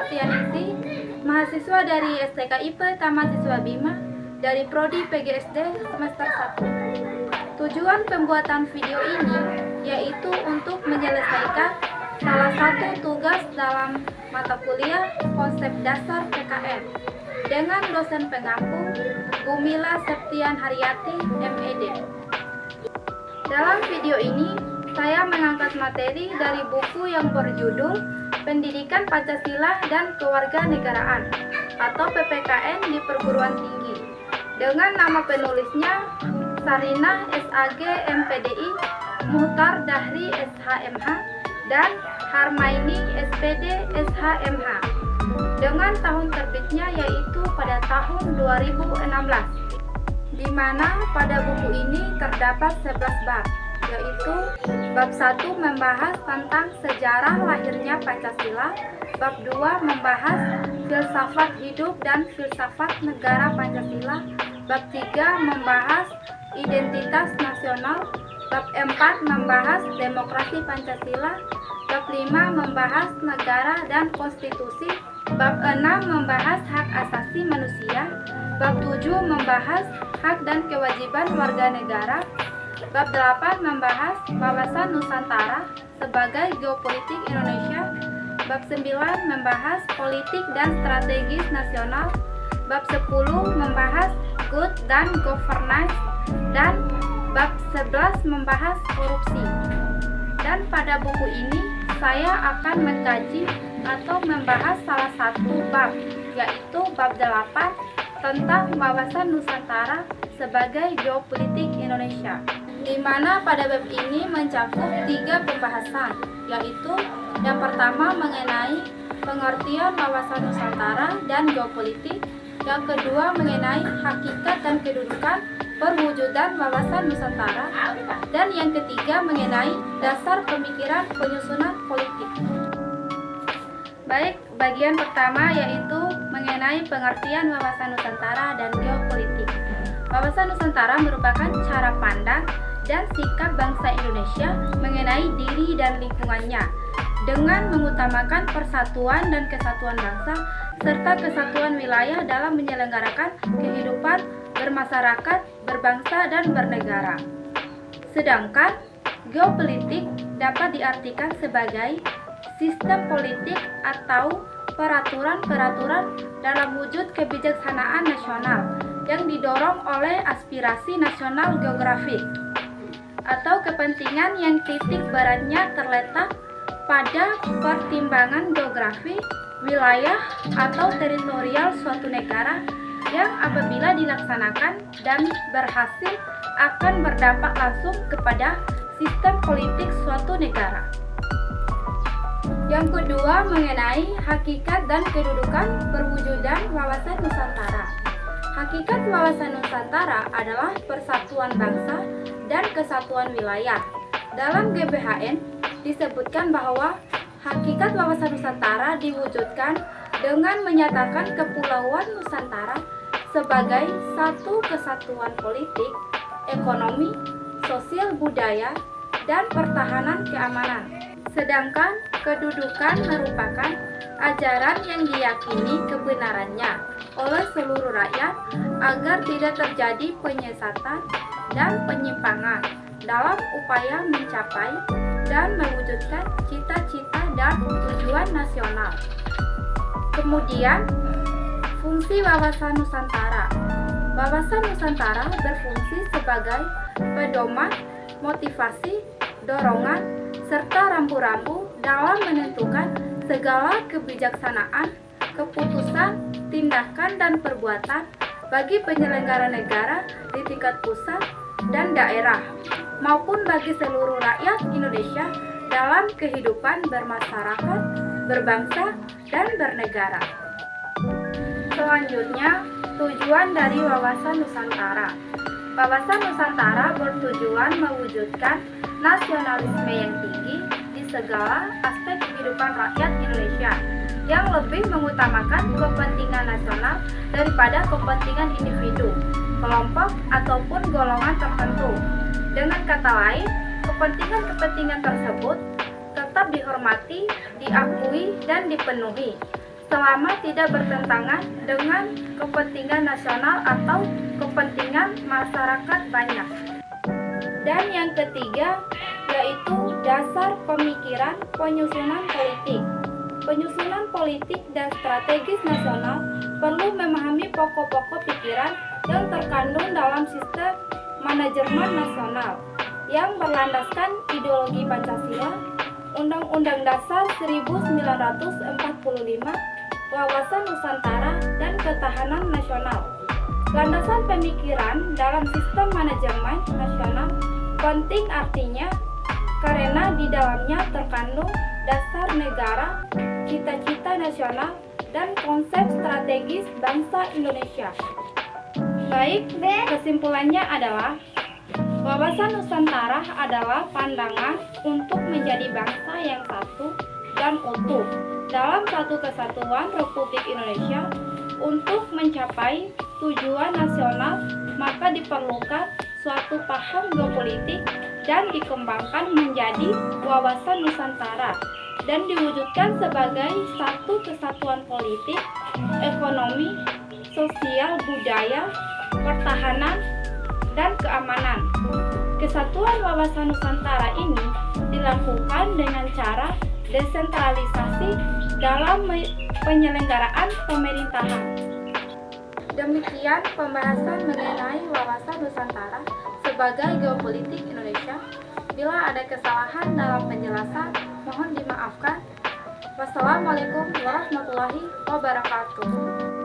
Septianingsih, mahasiswa dari STKIP Taman Siswa Bima dari Prodi PGSD semester 1. Tujuan pembuatan video ini yaitu untuk menyelesaikan salah satu tugas dalam mata kuliah konsep dasar PKN dengan dosen pengampu Gumila Septian Haryati, MED. Dalam video ini, saya mengangkat materi dari buku yang berjudul Pendidikan Pancasila dan Kewarganegaraan atau PPKN di Perguruan Tinggi dengan nama penulisnya Sarinah SAG MPDI, Muhtar Dahri SHMH, dan Harmaini SPD SHMH dengan tahun terbitnya yaitu pada tahun 2016, di mana pada buku ini terdapat 11 bab, yaitu bab 1 membahas tentang sejarah lahirnya Pancasila, bab 2 membahas filsafat hidup dan filsafat negara Pancasila, bab 3 membahas identitas nasional, bab 4 membahas demokrasi Pancasila, bab 5 membahas negara dan konstitusi, bab 6 membahas hak asasi manusia, bab 7 membahas hak dan kewajiban warga negara, bab 8 membahas wawasan Nusantara sebagai geopolitik Indonesia, bab 9 membahas politik dan strategis nasional, bab 10 membahas good dan governance, dan bab 11 membahas korupsi. Dan pada buku ini saya akan mengkaji atau membahas salah satu bab, yaitu bab 8 tentang wawasan Nusantara sebagai geopolitik Indonesia, di mana pada bab ini mencakup 3 pembahasan, yaitu yang pertama mengenai pengertian wawasan Nusantara dan geopolitik, yang kedua mengenai hakikat dan kedudukan perwujudan wawasan Nusantara, dan yang ketiga mengenai dasar pemikiran penyusunan politik. Baik, bagian pertama yaitu mengenai pengertian wawasan Nusantara dan geopolitik. Wawasan Nusantara merupakan cara pandang dan sikap bangsa Indonesia mengenai diri dan lingkungannya dengan mengutamakan persatuan dan kesatuan bangsa serta kesatuan wilayah dalam menyelenggarakan kehidupan bermasyarakat, berbangsa, dan bernegara. Sedangkan geopolitik dapat diartikan sebagai sistem politik atau peraturan-peraturan dalam wujud kebijaksanaan nasional yang didorong oleh aspirasi nasional geografik atau kepentingan yang titik baratnya terletak pada pertimbangan geografi, wilayah, atau teritorial suatu negara yang apabila dilaksanakan dan berhasil akan berdampak langsung kepada sistem politik suatu negara. Yang kedua mengenai hakikat dan kedudukan perwujudan wawasan Nusantara. Hakikat wawasan Nusantara adalah persatuan bangsa dan kesatuan wilayah. Dalam GBHN disebutkan bahwa hakikat wawasan Nusantara diwujudkan dengan menyatakan kepulauan Nusantara sebagai satu kesatuan politik, ekonomi, sosial budaya, dan pertahanan keamanan. Sedangkan kedudukan merupakan ajaran yang diyakini kebenarannya oleh seluruh rakyat agar tidak terjadi penyesatan dan penyimpangan dalam upaya mencapai dan mewujudkan cita-cita dan tujuan nasional. Kemudian, fungsi wawasan Nusantara. Wawasan Nusantara berfungsi sebagai pedoman, motivasi, dorongan, serta rambu-rambu dalam menentukan segala kebijaksanaan, keputusan, tindakan, dan perbuatan bagi penyelenggara negara di tingkat pusat dan daerah, maupun bagi seluruh rakyat Indonesia dalam kehidupan bermasyarakat, berbangsa, dan bernegara. Selanjutnya, tujuan dari wawasan Nusantara. Wawasan Nusantara bertujuan mewujudkan nasionalisme yang tinggi di segala aspek kehidupan rakyat Indonesia yang lebih mengutamakan kepentingan nasional daripada kepentingan individu, kelompok, ataupun golongan tertentu. Dengan kata lain, kepentingan-kepentingan tersebut tetap dihormati, diakui, dan dipenuhi, selama tidak bertentangan dengan kepentingan nasional atau kepentingan masyarakat banyak. Dan yang ketiga yaitu dasar pemikiran penyusunan politik. Penyusunan politik dan strategis nasional perlu memahami pokok-pokok pikiran yang terkandung dalam sistem manajemen nasional yang berlandaskan ideologi Pancasila, Undang-Undang Dasar 1945, Wawasan Nusantara, dan Ketahanan Nasional. Landasan pemikiran dalam sistem manajemen nasional penting artinya karena di dalamnya terkandung dasar negara, cita-cita nasional, dan konsep strategis bangsa Indonesia. Baik, kesimpulannya adalah wawasan Nusantara adalah pandangan untuk menjadi bangsa yang satu dan utuh dalam satu kesatuan Republik Indonesia. Untuk mencapai tujuan nasional, maka diperlukan suatu paham geopolitik dan dikembangkan menjadi wawasan Nusantara dan diwujudkan sebagai satu kesatuan politik, ekonomi, sosial, budaya, pertahanan, dan keamanan. Kesatuan wawasan Nusantara ini dilakukan dengan cara desentralisasi dalam penyelenggaraan pemerintahan. Demikian pembahasan mengenai wawasan Nusantara sebagai geopolitik Indonesia. Bila ada kesalahan dalam penjelasan, mohon dimaafkan. Wassalamualaikum warahmatullahi wabarakatuh.